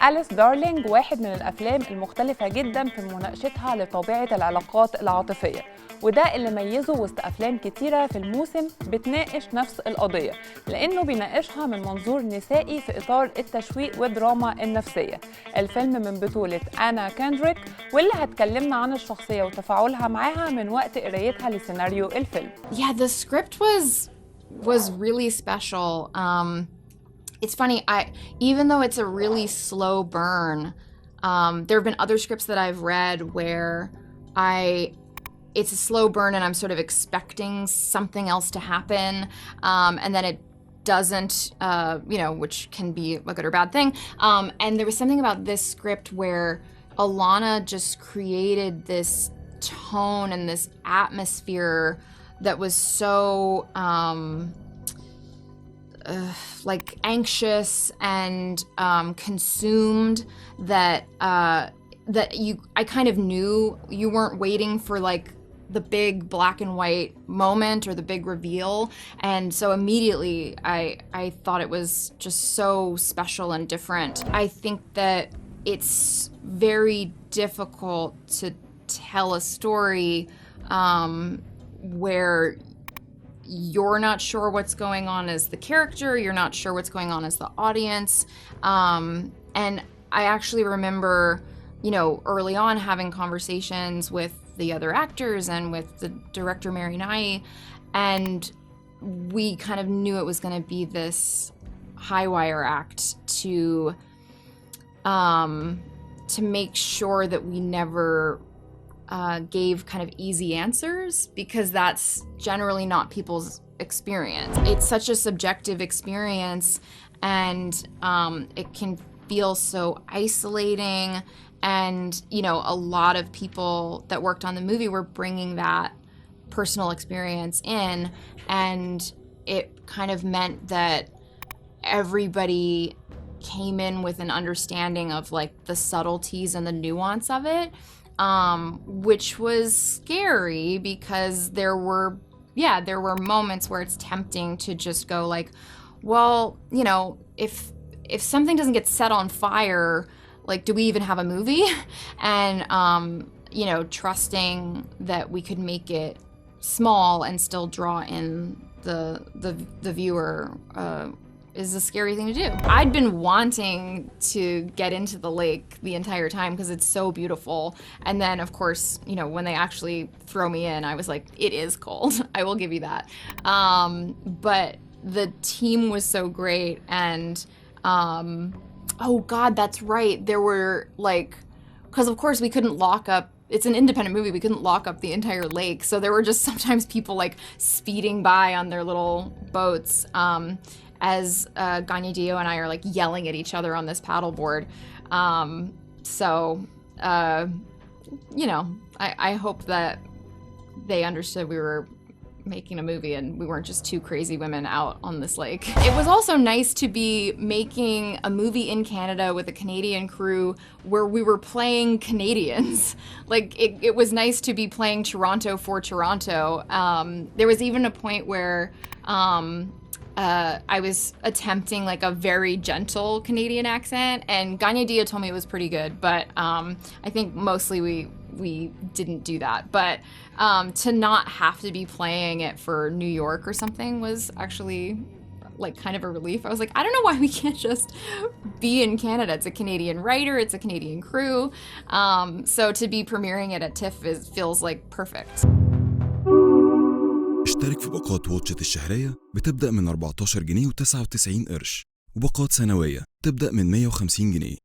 أليس دارلينج واحد من الأفلام المختلفة جدا في مناقشتها لطبيعة العلاقات العاطفية، وده اللي ميزه وسط أفلام كتيرة في الموسم بتناقش نفس القضية، لأنه بيناقشها من منظور نسائي في إطار التشويق والدراما النفسية. الفيلم من بطولة كيندريك، واللي هتكلمنا عن الشخصية وتفاعلها معاها من وقت قرايتها لسيناريو الفيلم. Yeah, the script was really special. It's funny, even though it's a really slow burn, there have been other scripts that I've read where it's a slow burn and I'm sort of expecting something else to happen, and then it doesn't, which can be a good or bad thing. And there was something about this script where Alana just created this tone and this atmosphere that was so like anxious and consumed that I kind of knew you weren't waiting for like the big black and white moment or the big reveal, and so immediately I thought it was just so special and different. I think that it's very difficult to tell a story where you're not sure what's going on as the character, you're not sure what's going on as the audience. And I actually remember, early on having conversations with the other actors and with the director, Mary Nye, and we kind of knew it was going to be this high wire act to make sure that we never gave kind of easy answers, because that's generally not people's experience. It's such a subjective experience, and it can feel so isolating, and a lot of people that worked on the movie were bringing that personal experience in, and it kind of meant that everybody came in with an understanding of like the subtleties and the nuance of it. Which was scary, because there were moments where it's tempting to just go like, well, if something doesn't get set on fire, like, do we even have a movie? And trusting that we could make it small and still draw in the viewer is a scary thing to do. I'd been wanting to get into the lake the entire time because it's so beautiful. And then, of course, when they actually throw me in, I was like, it is cold. I will give you that. But the team was so great. And, oh God, that's right. There were like, because of course we couldn't lock up, it's an independent movie, we couldn't lock up the entire lake. So there were just sometimes people like speeding by on their little boats. As Ganya Dio and I are like yelling at each other on this paddleboard. I hope that they understood we were making a movie and we weren't just two crazy women out on this lake. It was also nice to be making a movie in Canada with a Canadian crew where we were playing Canadians. Like, it was nice to be playing Toronto for Toronto. There was even a point where I was attempting like a very gentle Canadian accent, and Ganya Dia told me it was pretty good, but I think mostly we didn't do that. But to not have to be playing it for New York or something was actually like kind of a relief. I was like, I don't know why we can't just be in Canada. It's a Canadian writer, it's a Canadian crew. So to be premiering it at TIFF feels like perfect. اشترك في باقات واتشت الشهرية بتبدأ من 14 جنيه و99 قرش، وباقات سنوية تبدأ من 150 جنيه.